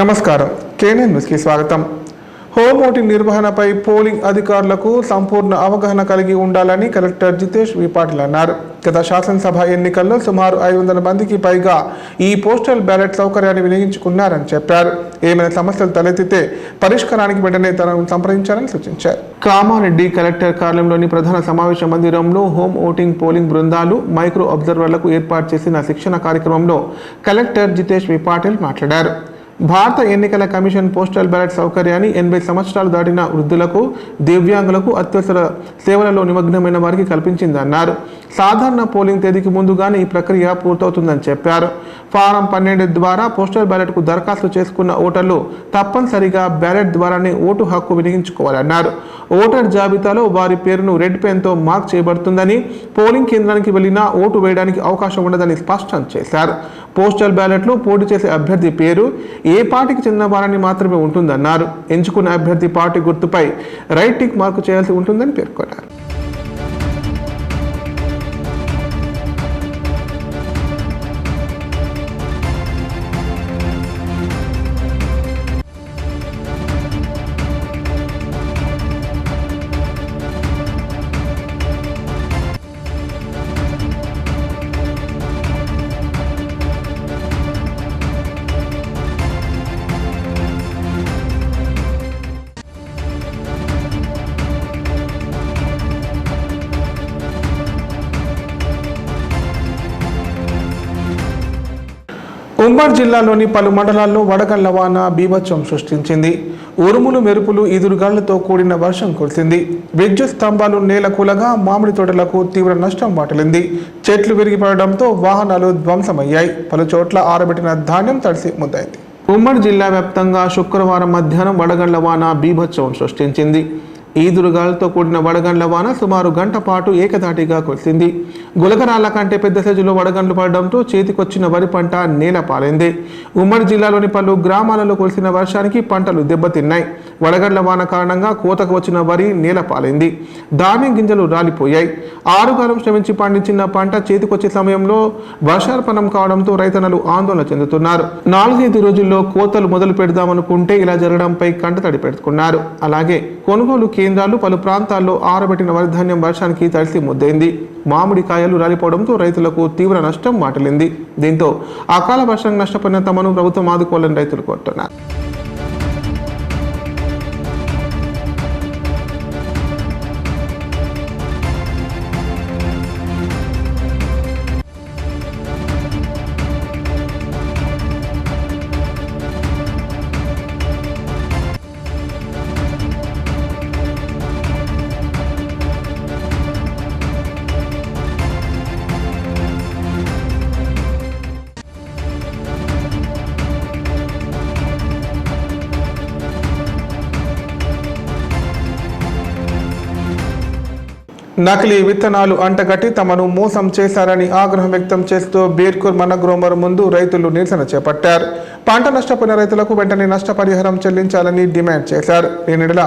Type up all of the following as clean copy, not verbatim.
నమస్కారం. కేఎన్ఎన్ న్యూస్కి స్వాగతం. హోమ్ ఓటింగ్ నిర్వహణపై పోలింగ్ అధికారులకు సంపూర్ణ అవగాహన కలిగి ఉండాలని కలెక్టర్ జితేష్ వి పాటిల్ అన్నారు. గత శాసనసభ ఎన్నికల్లో సుమారు 500 మందికి పైగా ఈ పోస్టల్ బ్యాలెట్ సౌకర్యాన్ని వినియోగించుకున్నారని చెప్పారు. ఏమైనా సమస్యలు తలెత్తితే పరిష్కారానికి వెంటనే తనను సంప్రదించాలని సూచించారు. కామారెడ్డి కలెక్టర్ కార్యాలయంలోని ప్రధాన సమావేశ మందిరంలో హోమ్ ఓటింగ్ పోలింగ్ బృందాలు, మైక్రో అబ్జర్వర్లకు ఏర్పాటు చేసిన శిక్షణ కార్యక్రమంలో కలెక్టర్ జితేష్ వి పాటిల్ మాట్లాడారు. భారత ఎన్నికల కమిషన్ పోస్టల్ బ్యాలెట్ సౌకర్యాన్ని 80 సంవత్సరాలు దాటిన వృద్ధులకు, దివ్యాంగులకు, అత్యవసర సేవలలో నిమగ్నమైన వారికి కల్పించిందన్నారు. సాధారణ పోలింగ్ తేదీకి ముందుగానే ఈ ప్రక్రియ పూర్తవుతుందని చెప్పారు. ఫారం 12 ద్వారా పోస్టల్ బ్యాలెట్కు దరఖాస్తు చేసుకున్న ఓటర్లు తప్పనిసరిగా బ్యాలెట్ ద్వారానే ఓటు హక్కు వినియోగించుకోవాలన్నారు. ఓటర్ జాబితాలో వారి పేరును రెడ్ పెన్తో మార్క్ చేయబడుతుందని, పోలింగ్ కేంద్రానికి వెళ్లినా ఓటు వేయడానికి అవకాశం ఉండదని స్పష్టం చేశారు. పోస్టల్ బ్యాలెట్లో పోటీ చేసే అభ్యర్థి పేరు ఏ పార్టీకి చెందిన వారిని మాత్రమే ఉంటుందన్నారు. ఎంచుకున్న అభ్యర్థి పార్టీ గుర్తుపై రైట్ టిక్ మార్కు చేయాల్సి ఉంటుందని పేర్కొన్నారు. ఉమ్మడి జిల్లాలోని పలు మండలాల్లో వడగళ్ల వాన బీభత్సం సృష్టించింది. ఉరుములు, మెరుపులు, ఈదురుగాళ్లతో కూడిన వర్షం కురిసింది. విద్యుత్ స్తంభాలు నేల కూలగా మామిడి తోటలకు తీవ్ర నష్టం వాటిల్లింది. చెట్లు విరిగిపడడంతో వాహనాలు ధ్వంసమయ్యాయి. పలు చోట్ల ఆరబెట్టిన ధాన్యం తడిసి ముద్దైంది. ఉమ్మడి జిల్లా వ్యాప్తంగా శుక్రవారం మధ్యాహ్నం వడగళ్ల వాన బీభత్సం సృష్టించింది. ఈదురుగాలతో కూడిన వడగండ్ల వాన సుమారు గంట పాటు ఏకధాటిగా కురిసింది. గులకరాళ్ల కంటే పెద్ద సైజులో వడగండ్లు పడడంతో చేతికొచ్చిన వరి పంట నేల పాలైంది. ఉమ్మడి జిల్లాలోని పలు గ్రామాలలో కురిసిన వర్షానికి పంటలు దెబ్బతిన్నాయి. వడగండ్ల వాన కారణంగా కోతకు వచ్చిన వరి నేల పాలైంది. ధాన్యం గింజలు రాలిపోయాయి. 6 కాలం శ్రమించి పండించిన పంట చేతికొచ్చే సమయంలో వర్షార్పణం కావడంతో రైతన్నలు ఆందోళన చెందుతున్నారు. 4-5 రోజుల్లో కోతలు మొదలు పెడదామనుకుంటే ఇలా జరగడంపై కంటతడి పెట్టుకున్నారు. అలాగే కొనుగోలు కేంద్రాలు, పలు ప్రాంతాల్లో ఆరబెట్టిన వరిధాన్యం వర్షానికి తడిసి ముద్దైంది. మామిడికాయలు రాలిపోవడంతో రైతులకు తీవ్ర నష్టం వాటిల్లింది. దీంతో అకాల వర్షంగా నష్టపోయిన తమను ప్రభుత్వం ఆదుకోవాలని రైతులు కోరుతున్నారు. నకిలీ విత్తనాలు అంటగట్టి తమను మోసం చేశారని ఆగ్రహం వ్యక్తం చేస్తూ బీర్కూర్ మనగ్రోమర్ ముందు రైతులు నిరసన చేపట్టారు. పంట నష్టపోయిన రైతులకు వెంటనే నష్టపరిహారం చెల్లించాలని డిమాండ్ చేశారు. ఈ నెల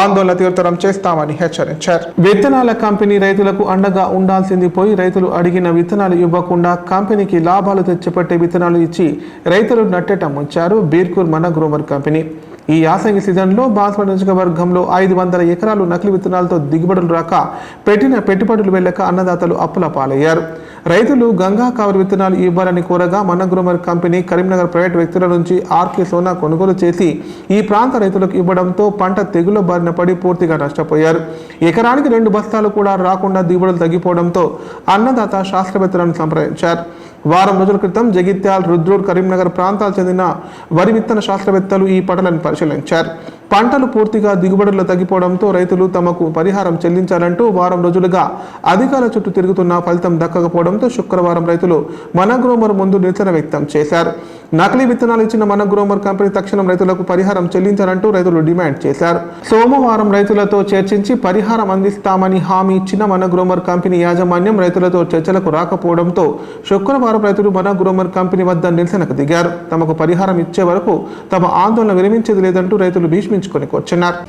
ఆందోళన తీవ్రతరం చేస్తామని హెచ్చరించారు. విత్తనాల కంపెనీ రైతులకు అండగా ఉండాల్సింది పోయి రైతులు అడిగిన విత్తనాలు ఇవ్వకుండా కంపెనీకి లాభాలు తెచ్చిపెట్టే విత్తనాలు ఇచ్చి రైతులు నట్టేట ముంచారు బీర్కూర్ మనగ్రోమర్ కంపెనీ. ఈ యాసంగి సీజన్లో బాన్స్వాడ నియోజకవర్గంలో 500 ఎకరాలు నకిలీ విత్తనాలతో దిగుబడులు రాక పెట్టిన పెట్టుబడులు వెళ్ళక అన్నదాతలు అప్పుల పాలయ్యారు. రైతులు గంగా కావరి విత్తనాలు ఇవ్వాలని కోరగా మనగ్రోమర్ కంపెనీ కరీంనగర్ ప్రైవేట్ వ్యక్తుల నుంచి ఆర్కే సోనా కొనుగోలు చేసి ఈ ప్రాంత రైతులకు ఇవ్వడంతో పంట తెగుల బారిన పడి పూర్తిగా నష్టపోయారు. ఎకరానికి 2 బస్తాలు కూడా రాకుండా దిగుబడులు తగ్గిపోవడంతో అన్నదాత శాస్త్రవేత్తలను సంప్రదించారు. వారం రోజుల క్రితం జగిత్యాల్, రుద్రూర్, కరీంనగర్ ప్రాంతాలకు చెందిన వరి విత్తన శాస్త్రవేత్తలు ఈ పంటలను పరిశీలించారు. పంటలు పూర్తిగా దిగుబడులు తగ్గిపోవడంతో రైతులు తమకు పరిహారం చెల్లించాలంటూ వారం రోజులుగా అధికారుల చుట్టూ తిరుగుతున్న ఫలితం దక్కకపోవడంతో శుక్రవారం రైతులు మనగ్రోమర్ ముందు నిరసన వ్యక్తం చేశారు. నకిలీ విత్తనాలు ఇచ్చిన మనగ్రోమర్ కంపెనీ తక్షణం రైతులకు పరిహారం చెల్లించాలంటూ రైతులు డిమాండ్ చేశారు. సోమవారం రైతులతో చర్చించి పరిహారం అందిస్తామని హామీ ఇచ్చిన మనగ్రోమర్ కంపెనీ యాజమాన్యం రైతులతో చర్చలకు రాకపోవడంతో శుక్రవారం రైతులు మనగ్రోమర్ కంపెనీ వద్ద నిరసనకు దిగారు. తమకు పరిహారం ఇచ్చే వరకు తమ ఆందోళన విరమించేది లేదంటూ రైతులు భీష్మించుకొని కూర్చున్నారు.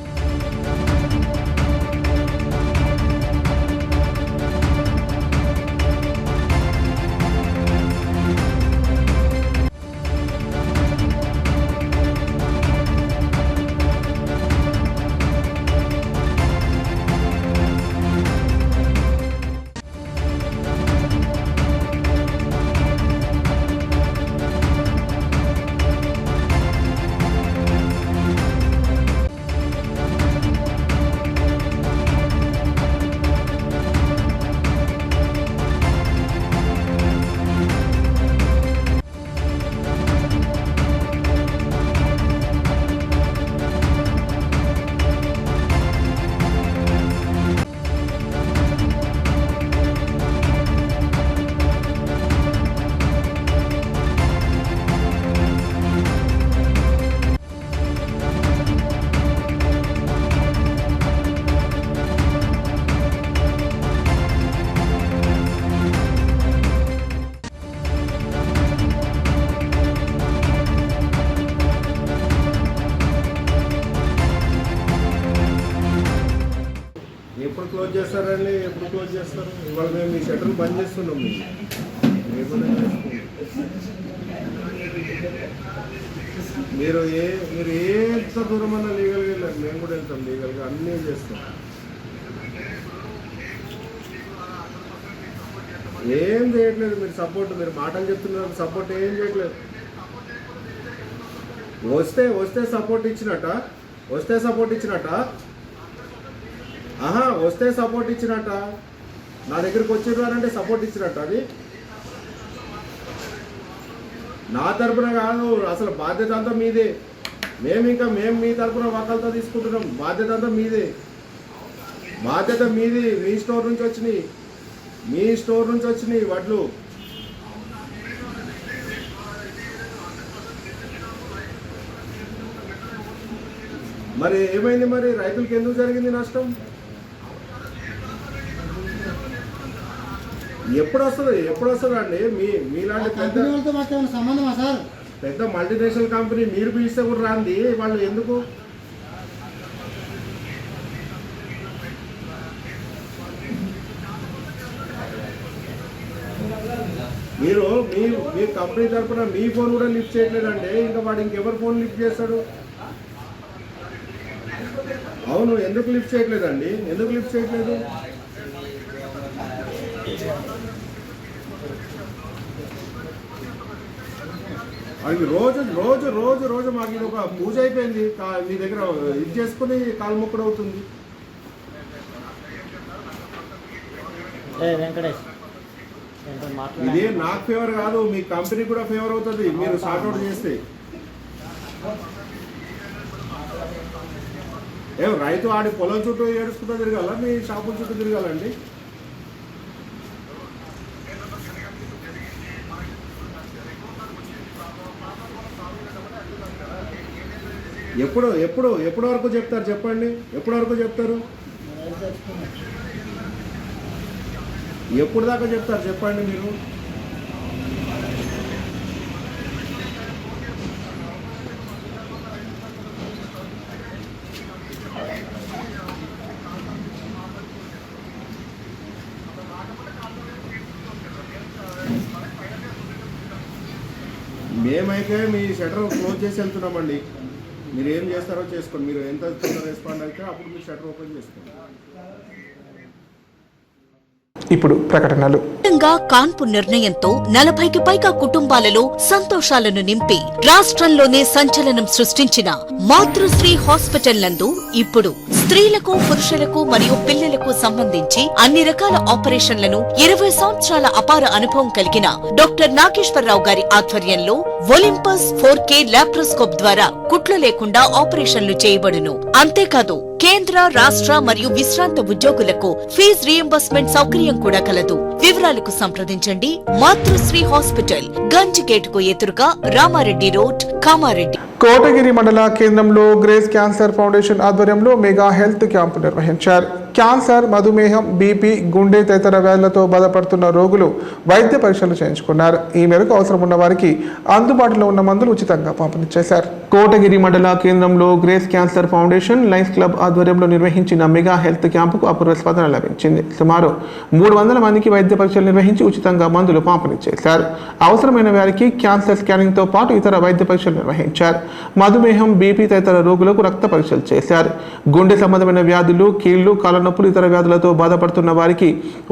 చేస్తారండి? ఎప్పుడు క్లోజ్ చేస్తారు? ఇవాళ మేము మీ షట్టర్లు బంద్ చేస్తున్నాం. మీరు ఎంత దూరం అన్నా లీగల్గా వెళ్ళారు, మేము కూడా వెళ్తాం లీగల్గా, అన్నీ చేస్తాం. ఏం చేయట్లేదు మీరు సపోర్ట్, మీరు మాటలు చెప్తున్నారు, సపోర్ట్ ఏం చేయట్లేదు. వస్తే సపోర్ట్ ఇచ్చినట్ట, వస్తే సపోర్ట్ ఇచ్చినట్ట నా దగ్గరికి వచ్చినారంటే సపోర్ట్ ఇచ్చినట్ట. అది నా తరపున కాదు, అసలు బాధ్యత అంతా మీదే. మేము మీ తరపున వకాలతో తీసుకుంటున్నాం. బాధ్యత అంతా మీదే, బాధ్యత మీది. మీ స్టోర్ నుంచి వచ్చినాయి వడ్లు. మరి ఏమైంది? మరి రైతులకు ఎందుకు జరిగింది నష్టం? ఎప్పుడు వస్తుంది అండి? మీలాంటి పెద్ద మల్టీనేషనల్ కంపెనీ మీరు పిలిస్తే కూడా రాంది వాళ్ళు ఎందుకు? మీరు మీ కంపెనీ తరఫున మీ ఫోన్ కూడా లిఫ్ట్ చేయట్లేదంటే ఇంకా వాడు ఇంకెవరు ఫోన్ లిఫ్ట్ చేస్తాడు? అవును, ఎందుకు లిఫ్ట్ చేయట్లేదండి? ఎందుకు లిఫ్ట్ చేయట్లేదు? అది రోజు మాకు ఇది ఒక పూజ అయిపోయింది. మీ దగ్గర ఇది చేసుకుని కాలు మొక్కుడు అవుతుంది. ఇది నాకు ఫేవర్ కాదు, మీ కంపెనీ కూడా ఫేవర్ అవుతుంది మీరు షార్ట్అవుట్ చేస్తే. రైతు ఆడి పొలం చుట్టూ ఏడుచుకుంటూ తిరగాల, మీ షాపుల చుట్టూ తిరగాలండి? ఎప్పుడు వరకు చెప్తారు చెప్పండి? ఎప్పుడు వరకు చెప్తారు? ఎప్పుడు దాకా చెప్తారు చెప్పండి మీరు? మేమైతే మీ షటర్ క్లోజ్ చేసి వెళ్తున్నామండి. మీరు ఏం చేస్తారో చేసుకోండి. మీరు ఎంత తొందరగా రెస్పాండ్ అయితే అప్పుడు మీరు షటర్ ఓపెన్ చేసుకోండి. ఇప్పుడు ప్రకటనలు. కాన్పు నిర్ణయంతో 40కి పైగా కుటుంబాలలో సంతోషాలను నింపి రాష్ట్రంలోనే సంచలనం సృష్టించిన మాతృశ్రీ హాస్పిటల్ నందు ఇప్పుడు స్త్రీలకు, పురుషులకు మరియు పిల్లలకు సంబంధించి అన్ని రకాల ఆపరేషన్లను 20 సంవత్సరాల అపార అనుభవం కలిగిన డాక్టర్ నాగేశ్వరరావు గారి ఆధ్వర్యంలో ఒలింపస్ 4K లాప్రోస్కోప్ ద్వారా కుట్లు లేకుండా ఆపరేషన్లు చేయబడును. అంతేకాదు కేంద్ర, రాష్ట్ర మరియు విశ్రాంత ఉద్యోగులకు ఫీజు రీయింబర్స్మెంట్ సౌకర్యం కూడా కలదు. వివరాలకు సంప్రదించండి. మాతృశ్రీ హాస్పిటల్, గంజిగేటుకు ఎదురుగా, రామారెడ్డి రోడ్, కామారెడ్డి. కోటగిరి మండల కేంద్రంలో గ్రేస్ క్యాన్సర్ ఫౌండేషన్ ఆధ్వర్యంలో మెగా హెల్త్ క్యాంపు నిర్వహించారు. క్యాన్సర్, మధుమేహం, బీపీ, గుండె తదితర వ్యాధులతో బాధపడుతున్న రోగులు వైద్య పరీక్షలు చేయించుకున్నారు. ఈ మేరకు అవసరం ఉన్న వారికి అందుబాటులో ఉన్న మందులు ఉచితంగా పంపిణీ చేశారు. కోటగిరి మండల కేంద్రంలో grace cancer foundation Lions club ఆధ్వర్యంలో నిర్వహించిన మెగా హెల్త్ క్యాంపుకు అపూర్వ స్పందన లభించింది. సుమారు 300 మందికి వైద్య పరీక్షలు నిర్వహించి ఉచితంగా మందులు పంపిణీ చేశారు. అవసరమైన వారికి క్యాన్సర్ స్కానింగ్ తో పాటు ఇతర వైద్య పరీక్షలు నిర్వహించారు. మధుమేహం, బీపీ తదితర రోగులకు రక్త పరీక్షలు చేశారు. గుండె సంబంధమైన వ్యాధులు, కీళ్లు, కాళ్ళ నొప్పులు, ఇతర వ్యాధులతో బాధపడుతున్న వారికి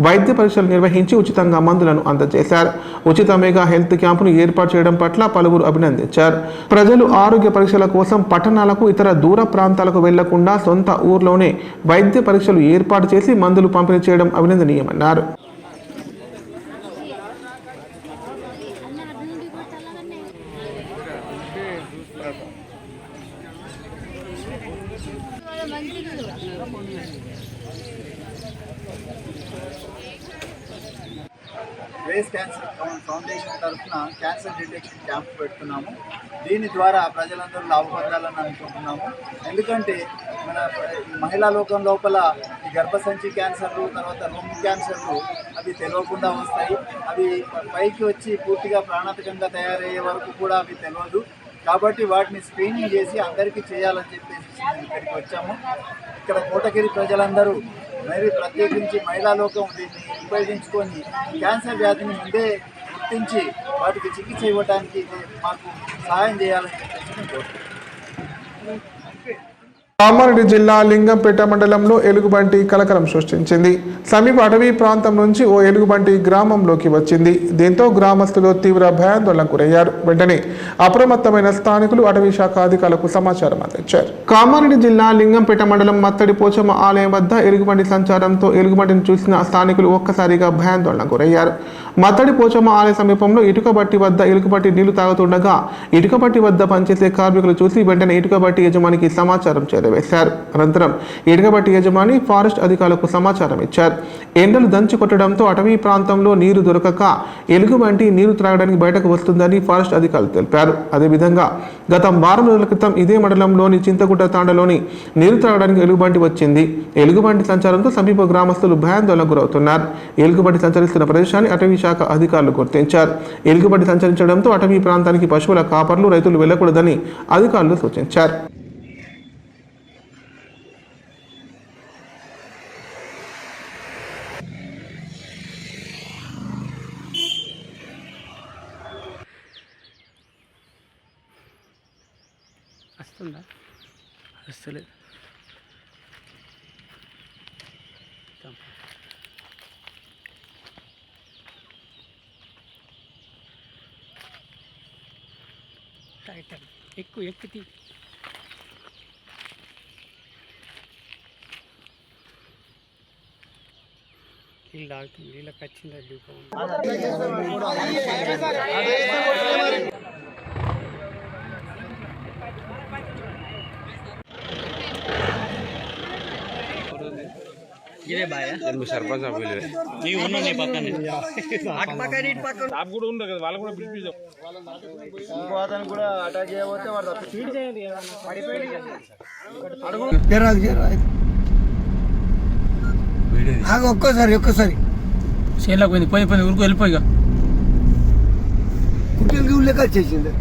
వైద్య పరీక్షలు నిర్వహించి ఉచితంగా మందులను అందజేశారు. ఉచిత మెగా హెల్త్ క్యాంపును ఏర్పాటు చేయడం పట్ల పలువురు అభినందించారు. ప్రజలు ఆరోగ్య పరీక్షల కోసం పట్టణాలకు, ఇతర దూర ప్రాంతాలకు వెళ్లకుండా సొంత ఊర్లోనే వైద్య పరీక్షలు ఏర్పాటు చేసి మందులు పంపిణీ చేయడం అభినందనీయమన్నారు. గ్రేస్ క్యాన్సర్ ఫౌండేషన్ తరఫున క్యాన్సర్ డిటెక్షన్ క్యాంప్ పెడుతున్నాము. దీని ద్వారా ప్రజలందరూ లాభపడాలని అనుకుంటున్నాము. ఎందుకంటే మన మహిళా లోకం లోపల ఈ గర్భసంచి క్యాన్సర్లు, తర్వాత రొమ్ము క్యాన్సర్లు అవి తెలియకుండా వస్తాయి. అవి పైకి వచ్చి పూర్తిగా ప్రాణాంతకంగా తయారయ్యే వరకు కూడా అవి తెలియదు. కాబట్టి వాటిని స్క్రీనింగ్ చేసి అందరికీ చేయాలని చెప్పేసి ఇక్కడికి వచ్చాము. ఇక్కడ కోటగిరి ప్రజలందరూ మరి ప్రత్యేకించి మహిళా లోకం దీన్ని ఉపయోగించుకొని క్యాన్సర్ వ్యాధిని ముందే గుర్తించి వాటికి చికిత్స ఇవ్వడానికి మాకు సహాయం చేయాలని చెప్పేసి నేను కోరుతున్నాను. కామారెడ్డి జిల్లా లింగంపేట మండలంలో ఎలుగుబంటి కలకలం సృష్టించింది. సమీప అటవీ ప్రాంతం నుంచి ఓ ఎలుగుబంటి గ్రామంలోకి వచ్చింది. దీంతో గ్రామస్తులు తీవ్ర భయాందోళనకు గురయ్యారు. వెంటనే అప్రమత్తమైన స్థానికులు అటవీ శాఖ అధికారులకు సమాచారం అందించారు. కామారెడ్డి జిల్లా లింగంపేట మండలం మత్తడి పోచమ్మ ఆలయం వద్ద ఎలుగుబంటి సంచారంతో ఎలుగుబంటిని చూసిన స్థానికులు ఒక్కసారిగా భయాందోళనకు గురయ్యారు. మత్తడి పోచమ్మ ఆలయ సమీపంలో ఇటుక బట్టి వద్ద ఎలుగుబంటి నీళ్లు తాగుతుండగా ఇటుక బట్టి వద్ద పనిచేసే కార్మికులు చూసి వెంటనే ఇటుక బట్టి యజమానికి సమాచారం చేరవేశారు. అనంతరం ఇటుక బట్టి యజమాని ఫారెస్ట్ అధికారులకు సమాచారం ఇచ్చారు. ఎండలు దంచి కొట్టడంతో అటవీ ప్రాంతంలో నీరు దొరకక ఎలుగుబంటి నీరు త్రాగడానికి బయటకు వస్తుందని ఫారెస్ట్ అధికారులు తెలిపారు. అదేవిధంగా గత వారం రోజుల క్రితం ఇదే మండలంలోని చింతగుట్ట తాండలోని నీరు త్రాగడానికి ఎలుగుబంటి వచ్చింది. ఎలుగుబంటి సంచారంతో సమీప గ్రామస్తులు భయాందోళనకు గురవుతున్నారు. ఎలుగుబంటి సంచరిస్తున్న ప్రదేశాన్ని అటవీ శాఖ అధికారులు గుర్తించారు. ఎలుగుబంటి సంచరించడంతో అటవీ ప్రాంతానికి పశువుల కాపర్లు రైతులు వెళ్లకూడదని అధికారులు సూచించారు. వస్తుందా? వస్తలేదు. ఎక్కువ ఎక్కుతి నీళ్ళు ఆగుతుంది. నీళ్ళకి వచ్చిందా దీపం? ఇదే బాయ్ సర్పంచ్ నీ ఉన్న నీ పక్కన కూడా ఉండదు కదా, వాళ్ళు కూడా పిలిపిద్దాం. కూడా అటాక్ చేయబోతే వాడు ఒక్కసారి చేనులోకి పోయింది. పోయి ఊరుకు వెళ్ళిపోయి వచ్చేసింది.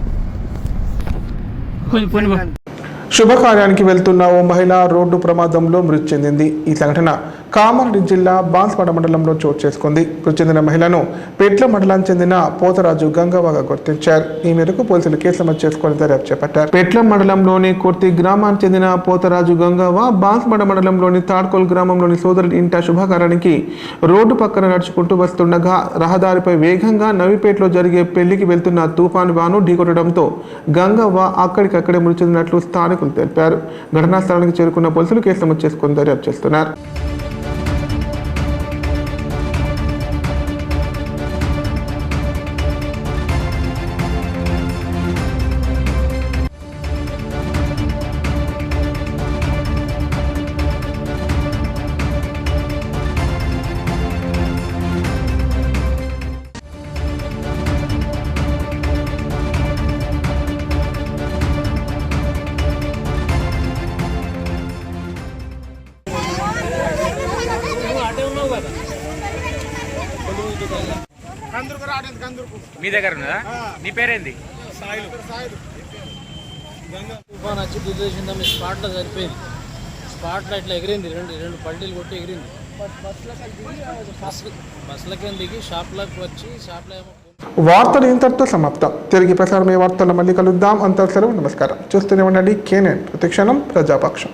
శుభకార్యానికి వెళ్తున్న ఓ మహిళ రోడ్డు ప్రమాదంలో మృతి చెందింది. ఈ సంఘటన కామారెడ్డి జిల్లా బాన్స్వాడ మండలంలో చోటు చేసుకుంది. మృతి చెందిన మహిళను పెట్ల మండలానికి చెందిన పోతరాజు గంగవ్వగా గుర్తించారు. ఈ మేరకు పోలీసులు కేసు నమోదు చేసుకుని దర్యాప్తు చేపట్టారు. పెట్ల మండలంలోని కొర్తి గ్రామానికి చెందిన పోతరాజు గంగవ్వ బాన్స్వాడ మండలంలోని తాడ్కోల్ గ్రామంలోని సోదరుడి ఇంట శుభకార్యానికి రోడ్డు పక్కన నడుచుకుంటూ వస్తుండగా రహదారిపై వేగంగా నవిపేటలో జరిగే పెళ్లికి వెళ్తున్న తుఫాను వాను ఢీకొట్టడంతో గంగవ్వ అక్కడికక్కడే మృతి చెందినట్లు స్థానికులు తెలిపారు. ఘటనా స్థలానికి చేరుకున్న పోలీసులు కేసు నమోదు చేసుకుని దర్యాప్తు చేస్తున్నారు. మీ దగ్గర ఉన్నదా? నీ పేరేంది? తుఫాన్ వచ్చి గుద్దేసిందా మీ స్పాట్లో సరిపోయింది. స్పాట్లో ఇట్లా ఎగిరింది, రెండు పల్టీలు కొట్టి ఎగిరింది. బస్సులకేం దిగి షాప్లోకి వచ్చి షాప్లో ఏమో. వార్తలు ఇంతటితో సమాప్తం. తిరిగి ప్రసారమయ్యే వార్తల్లో మళ్ళీ కలుద్దాం. అంతా సెలవు. నమస్కారం. చూస్తూనే ఉండండి KNN ప్రతిక్షణం ప్రజాపక్షం.